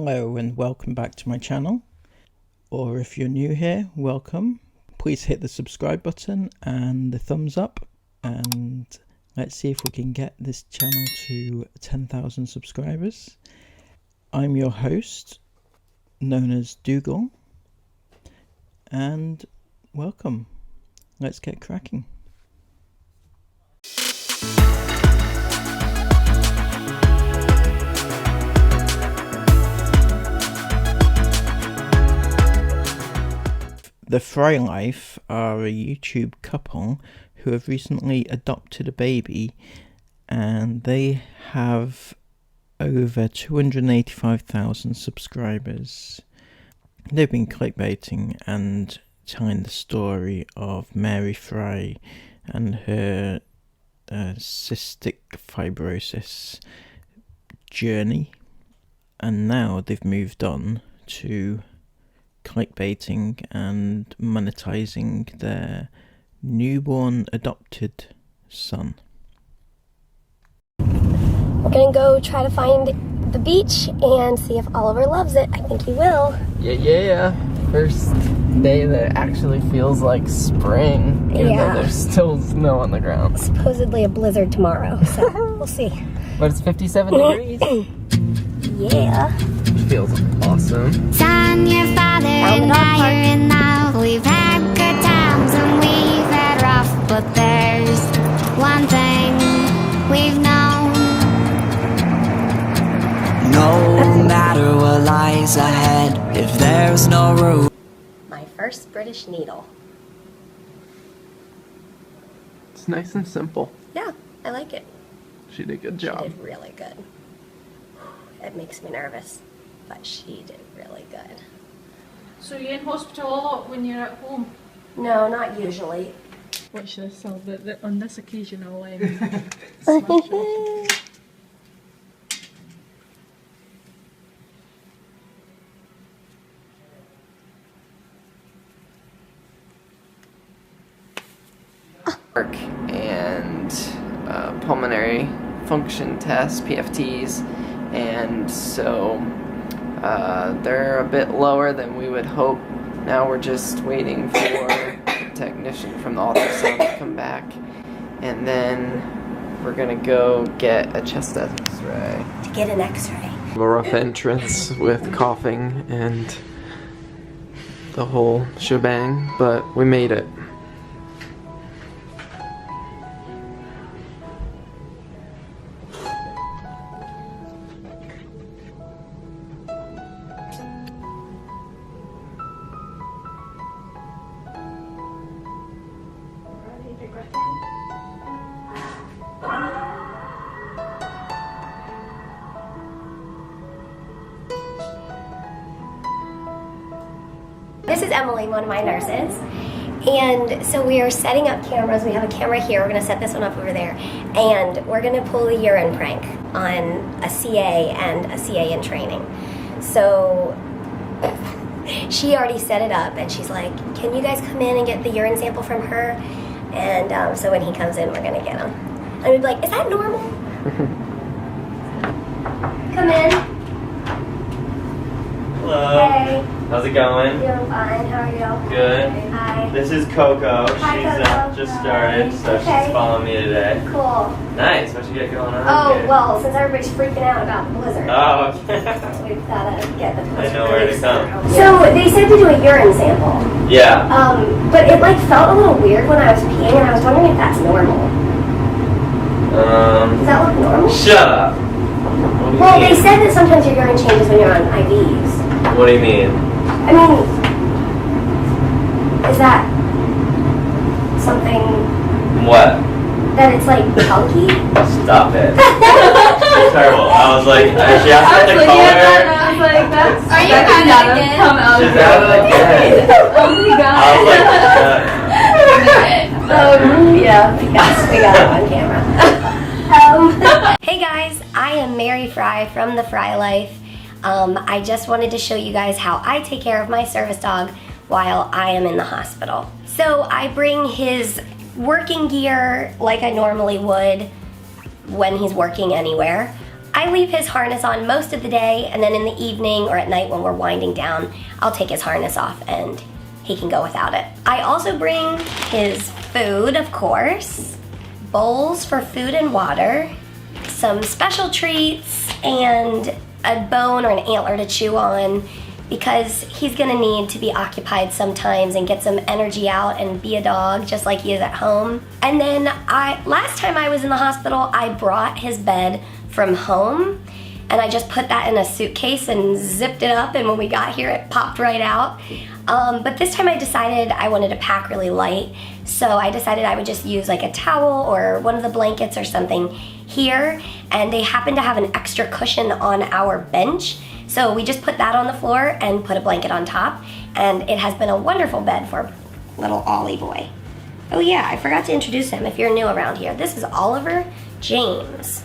Hello and welcome back to my channel, or if you're new here, welcome. Please hit the subscribe button and the thumbs up, and let's see if we can get this channel to 10,000 subscribers. I'm your host, known as Dougal, and welcome. Let's get cracking. The Frey Life are a YouTube couple who have recently adopted a baby, and they have over 285,000 subscribers. They've been clickbaiting and telling the story of Mary Frey and her cystic fibrosis journey, and now they've moved on to clickbaiting and monetizing their newborn adopted son. We're gonna go try to find the beach and see if Oliver loves it. I think he will. Yeah. First day that actually feels like spring, even though there's still snow on the ground. Supposedly a blizzard tomorrow, so we'll see. But it's 57 degrees. Yeah. Feels awesome. Son, your father and I are in love. We've had good times and we've had rough, but there's one thing we've known. No matter what lies ahead, if there's no room. My first British needle. It's nice and simple. Yeah, I like it. She did a good job. She did really good. It makes me nervous, but she did really good. So you're in hospital a lot when you're at home? No, not usually. Watch this, on this occasion I'll Work and pulmonary function tests, PFTs, and so they're a bit lower than we would hope. Now we're just waiting for the technician from the ultrasound to come back, and then we're gonna go get a chest x-ray. To get an x-ray. A rough entrance with coughing and the whole shebang, but we made it. This is Emily, one of my nurses, and so we are setting up cameras. We have a camera here, we're going to set this one up over there, and we're going to pull the urine prank on a CA and a CA in training. So she already set it up, and she's like, can you guys come in and get the urine sample from her? And so when he comes in, we're going to get him. And we'd be like, is that normal? Come in. Hello. Hey. How's it going? Doing fine. How are you? Good. Hi. This is Coco. Hi, She's Coco. just started, so Okay. she's following me today. Cool. Nice. What you got going on? Oh, here? well, since everybody's freaking out about the blizzard, Oh, okay. we've got to get the blizzard. I know where to released. come. So they said to do a urine sample. Yeah. But it like felt a little weird when I was peeing, and I was wondering if that's normal. Does that look normal? Shut up. What do you Well, mean? they said that sometimes your urine changes when you're on IVs. What do you mean? I mean, is that something What? that it's like chunky? Stop it. That's terrible. I was like, she asked me the color. I was like, that's... Are you kind of again? Come out She's out of the bed. Oh my god. I was like, Yeah, we got it on camera. Hey guys, I am Mary Frey from the Frey Life. I just wanted to show you guys how I take care of my service dog while I am in the hospital. So I bring his working gear like I normally would when he's working anywhere. I leave his harness on most of the day, and then in the evening or at night when we're winding down, I'll take his harness off and he can go without it. I also bring his food, of course, bowls for food and water, some special treats, and a bone or an antler to chew on, because he's gonna need to be occupied sometimes and get some energy out and be a dog just like he is at home. And then last time I was in the hospital, I brought his bed from home and I just put that in a suitcase and zipped it up, and when we got here it popped right out. But this time I decided I wanted to pack really light, so I decided I would just use like a towel or one of the blankets or something here, and they happen to have an extra cushion on our bench. So we just put that on the floor and put a blanket on top, and it has been a wonderful bed for little Ollie boy. Oh yeah, I forgot to introduce him if you're new around here. This is Oliver James.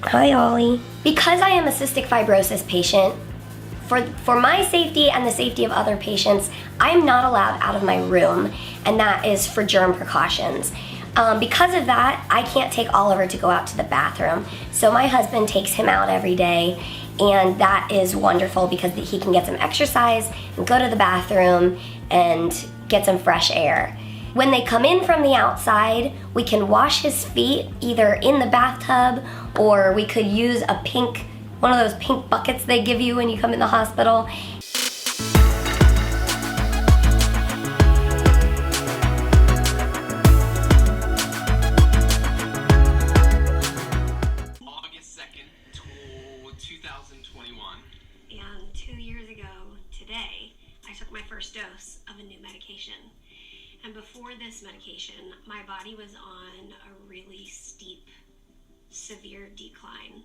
Hi Ollie. Because I am a cystic fibrosis patient, for my safety and the safety of other patients, I'm not allowed out of my room, and that is for germ precautions. Because of that, I can't take Oliver to go out to the bathroom. So my husband takes him out every day, and that is wonderful because he can get some exercise and go to the bathroom and get some fresh air. When they come in from the outside, we can wash his feet either in the bathtub, or we could use one of those pink buckets they give you when you come in the hospital. August 2nd, 2021. And 2 years ago today, I took my first dose of a new medication. And before this medication, my body was on a really steep, severe decline.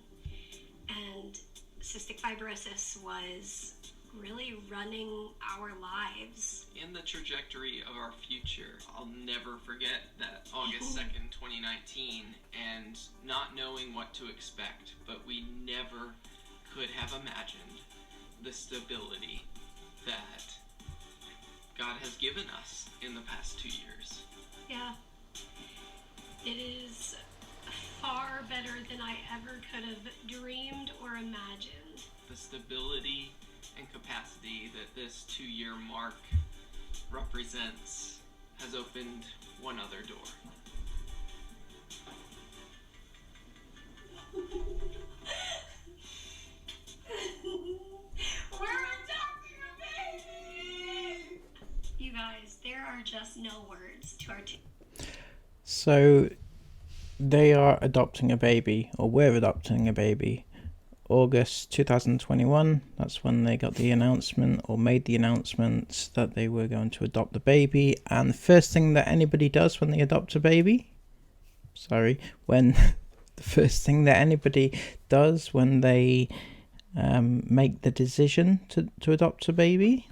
And cystic fibrosis was really running our lives. In the trajectory of our future, I'll never forget that August 2nd, 2019, and not knowing what to expect, but we never could have imagined the stability that God has given us in the past 2 years. Yeah. It is far better than I ever could have dreamed or imagined. The stability and capacity that this 2-year mark represents has opened one other door. We're adopting a baby! You guys, there are just no words to articulate. So they are adopting a baby, or we're adopting a baby. August 2021, that's when they got the announcement, or made the announcement that they were going to adopt the baby. And the first thing that anybody does when they adopt a baby, the first thing that anybody does when they make the decision to adopt a baby,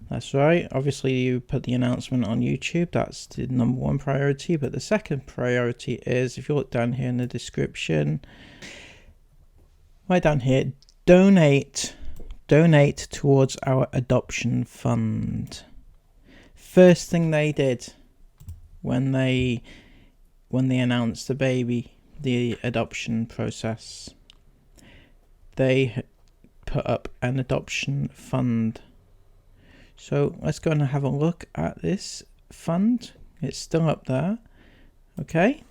that's right, obviously you put the announcement on YouTube. That's the number one priority. But the second priority is, if you look down here in the description, right down here, donate towards our adoption fund. First thing they did when they announced the baby, the adoption process, they put up an adoption fund. So let's go and have a look at this fund. It's still up there. Okay,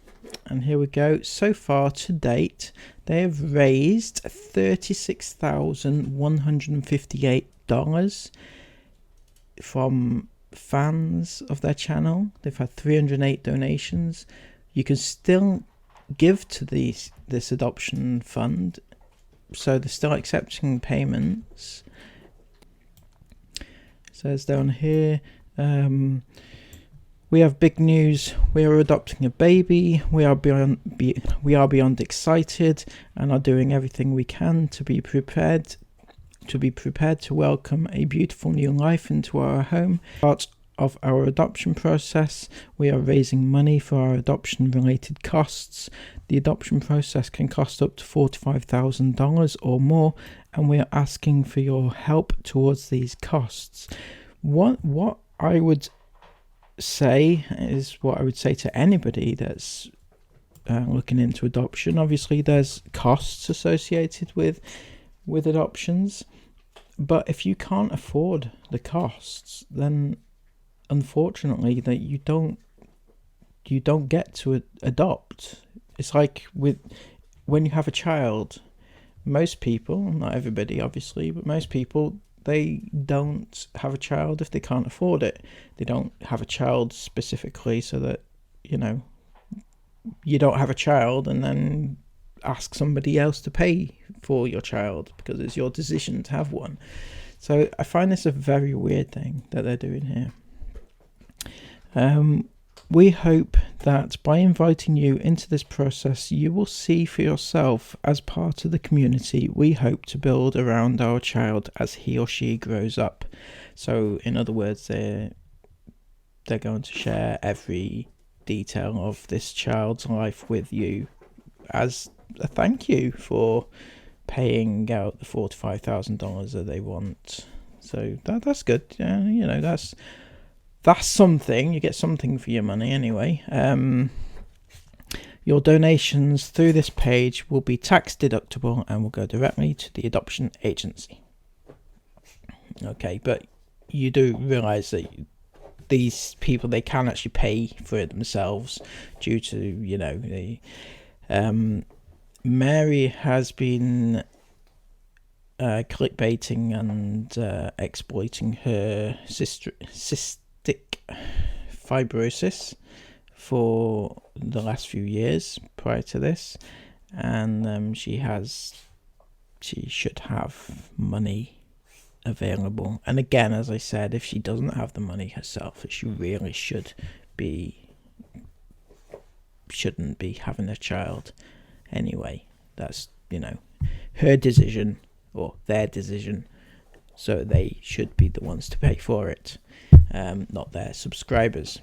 and here we go. So far to date, they have raised $36,158 from fans of their channel. They've had 308 donations. You can still give to this adoption fund, so they're still accepting payments. It says down here, we have big news. We are adopting a baby. We are beyond excited and are doing everything we can to be prepared to welcome a beautiful new life into our home. Part of our adoption process, we are raising money for our adoption related costs. The adoption process can cost up to $45,000 or more, and we are asking for your help towards these costs. What I would say is what I would say to anybody that's looking into adoption. Obviously there's costs associated with adoptions, but if you can't afford the costs, then unfortunately that you don't get to adopt. It's like when you have a child, most people, not everybody obviously, but most people, they don't have a child if they can't afford it. They don't have a child specifically so that, you know, you don't have a child and then ask somebody else to pay for your child because it's your decision to have one. So I find this a very weird thing that they're doing here. We hope that by inviting you into this process, you will see for yourself as part of the community we hope to build around our child as he or she grows up. So in other words, they're going to share every detail of this child's life with you as a thank you for paying out the $45,000 that they want. So that's good. You know, that's something. You get something for your money anyway. Your donations through this page will be tax deductible and will go directly to the adoption agency. Okay, but you do realise that these people, they can actually pay for it themselves due to, you know, the Mary has been clickbaiting and exploiting her cystic fibrosis for the last few years prior to this, and she should have money available. And again, as I said, if she doesn't have the money herself, she really shouldn't be having a child anyway. That's, you know, her decision or their decision, so they should be the ones to pay for it, not their subscribers.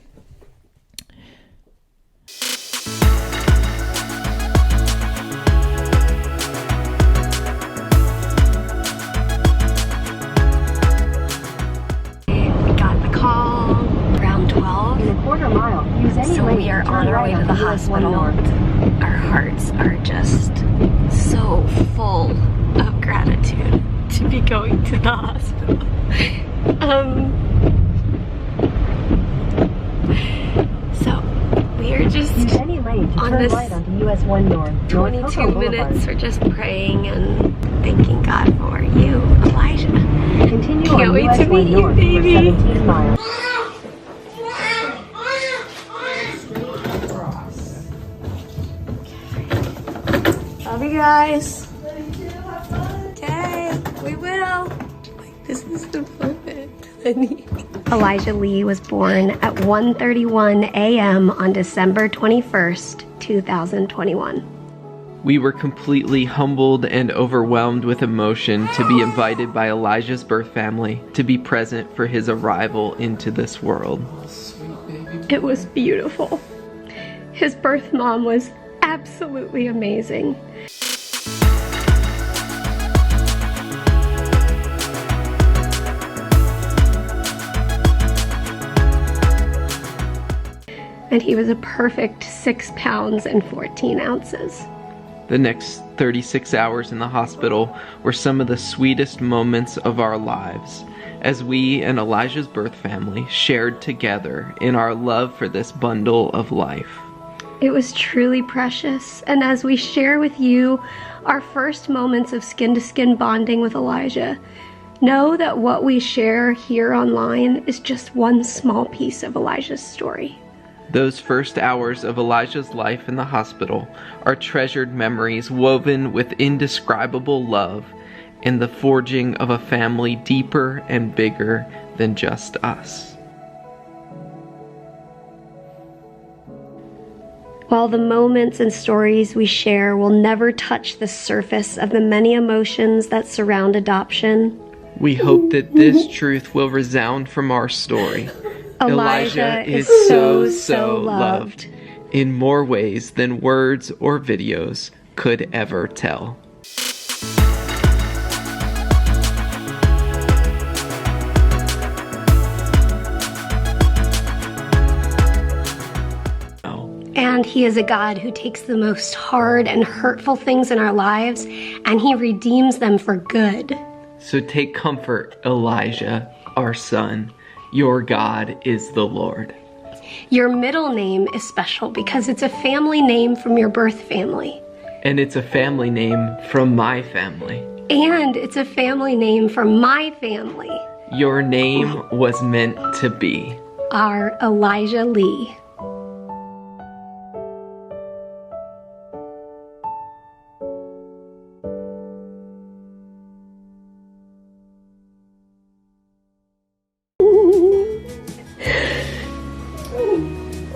So we are on our way to the hospital. Our hearts are just so full of gratitude to be going to the hospital. So we are just on this US 22 minutes. We're just praying and thanking God for you, Elijah. Can't wait to meet you, baby. Love you guys. Okay, we will. This is the moment, honey. Elijah Lee was born at 1:31 a.m. on December 21st, 2021. We were completely humbled and overwhelmed with emotion to be invited by Elijah's birth family to be present for his arrival into this world. It was beautiful. His birth mom was absolutely amazing. And he was a perfect 6 pounds and 14 ounces. The next 36 hours in the hospital were some of the sweetest moments of our lives, as we and Elijah's birth family shared together in our love for this bundle of life. It was truly precious, and as we share with you our first moments of skin-to-skin bonding with Elijah, know that what we share here online is just one small piece of Elijah's story. Those first hours of Elijah's life in the hospital are treasured memories woven with indescribable love in the forging of a family deeper and bigger than just us. While the moments and stories we share will never touch the surface of the many emotions that surround adoption, we hope that this truth will resound from our story. Elijah is so loved in more ways than words or videos could ever tell. And He is a God who takes the most hard and hurtful things in our lives and He redeems them for good. So take comfort, Elijah, our son. Your God is the Lord. Your middle name is special because it's a family name from your birth family. And it's a family name from my family. And it's a family name from my family. Your name was meant to be. Our Elijah Lee.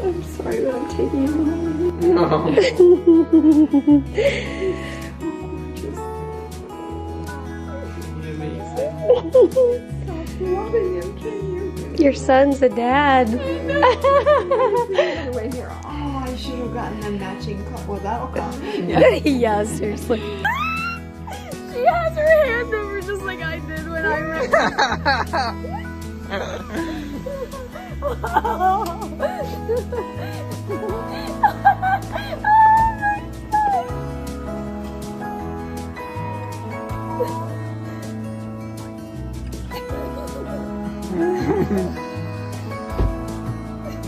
I'm sorry that I'm taking you home. Stop loving him, can you? Your son's a dad. Right here. Oh, I should have gotten a matching cup. Well, that'll come. Yeah, seriously. She has her hand over just like I did when I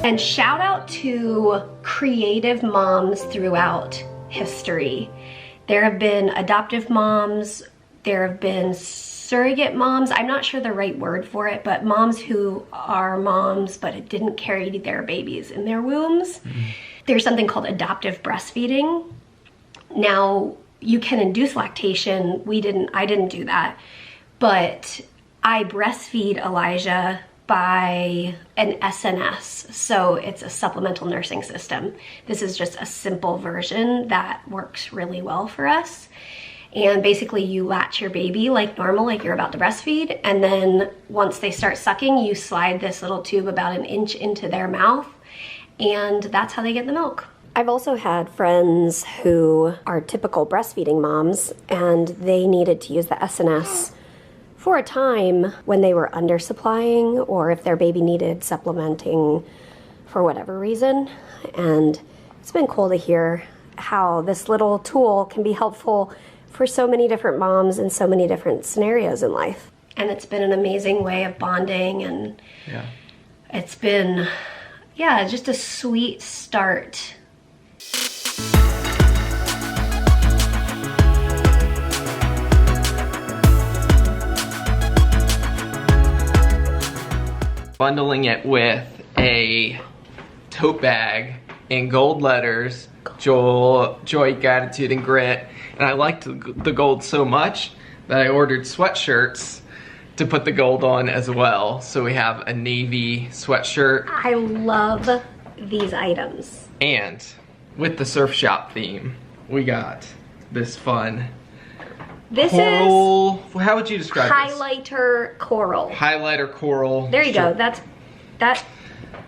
And shout out to creative moms throughout history. There have been adoptive moms, there have been surrogate moms, I'm not sure the right word for it, but moms who are moms but it didn't carry their babies in their wombs. There's something called adoptive breastfeeding. Now, you can induce lactation. I didn't do that, but I breastfeed Elijah by an SNS, so it's a supplemental nursing system. This is just a simple version that works really well for us. And basically you latch your baby like normal, like you're about to breastfeed, and then once they start sucking, you slide this little tube about 1 inch into their mouth, and that's how they get the milk. I've also had friends who are typical breastfeeding moms, and they needed to use the SNS for a time when they were undersupplying or if their baby needed supplementing for whatever reason. And it's been cool to hear how this little tool can be helpful for so many different moms in so many different scenarios in life. And it's been an amazing way of bonding, and it's been, just a sweet start. Bundling it with a tote bag in gold letters, joy, gratitude, and grit. And I liked the gold so much that I ordered sweatshirts to put the gold on as well. So we have a navy sweatshirt. I love these items. And with the surf shop theme, we got this fun This coral, how would you describe highlighter coral. Highlighter coral. There you go. That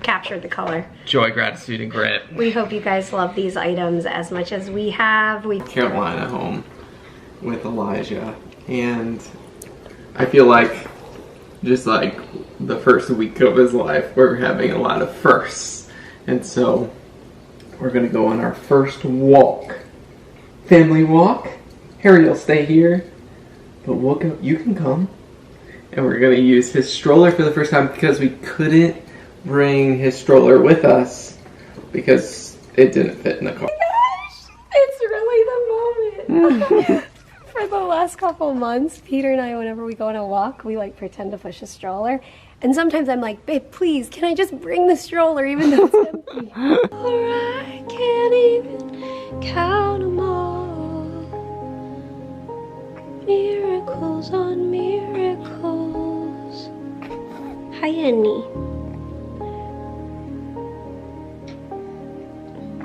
captured the color. Joy, gratitude, and grit. We hope you guys love these items as much as we have. Carolina home with Elijah, and I feel like just like the first week of his life, we're having a lot of firsts, and so we're gonna go on our first walk, family walk. Harry will stay here, but we'll go. You can come, and we're gonna use his stroller for the first time because we couldn't bring his stroller with us because it didn't fit in the car. It's really the moment. For the last couple months, Peter and I, whenever we go on a walk, we like pretend to push a stroller. And sometimes I'm like, babe, please, can I just bring the stroller even though it's empty? Or I can't even count them all. Miracles on miracles. Hi, Annie.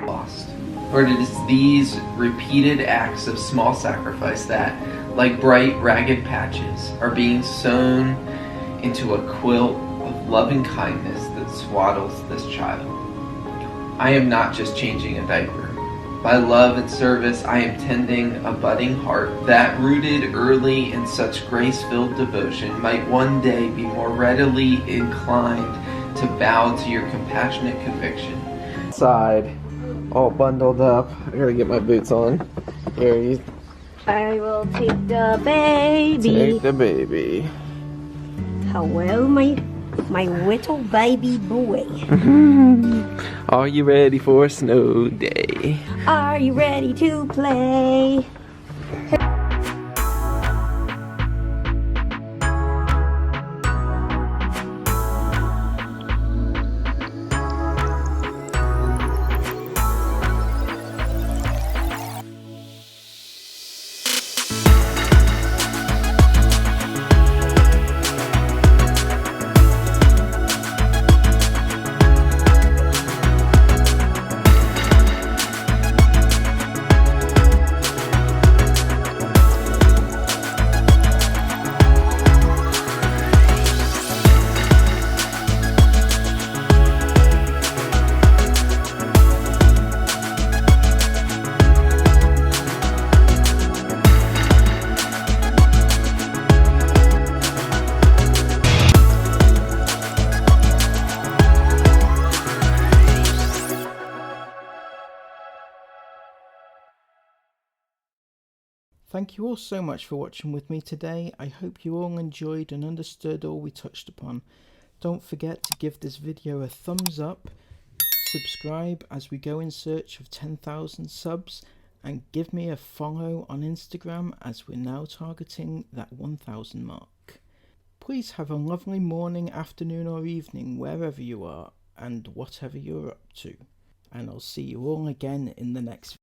Lost. Or it is these repeated acts of small sacrifice that, like bright, ragged patches, are being sewn into a quilt of loving kindness that swaddles this child. I am not just changing a diaper. By love and service, I am tending a budding heart that, rooted early in such grace-filled devotion, might one day be more readily inclined to bow to your compassionate conviction. Outside all bundled up. I gotta get my boots on. Here, you I will take the baby. take the baby. Hello, my little baby boy. Are you ready for a snow day? Are you ready to play? Thank you all so much for watching with me today. I hope you all enjoyed and understood all we touched upon. Don't forget to give this video a thumbs up, subscribe as we go in search of 10,000 subs, and give me a follow on Instagram as we're now targeting that 1,000 mark. Please have a lovely morning, afternoon or evening wherever you are and whatever you're up to. And I'll see you all again in the next video.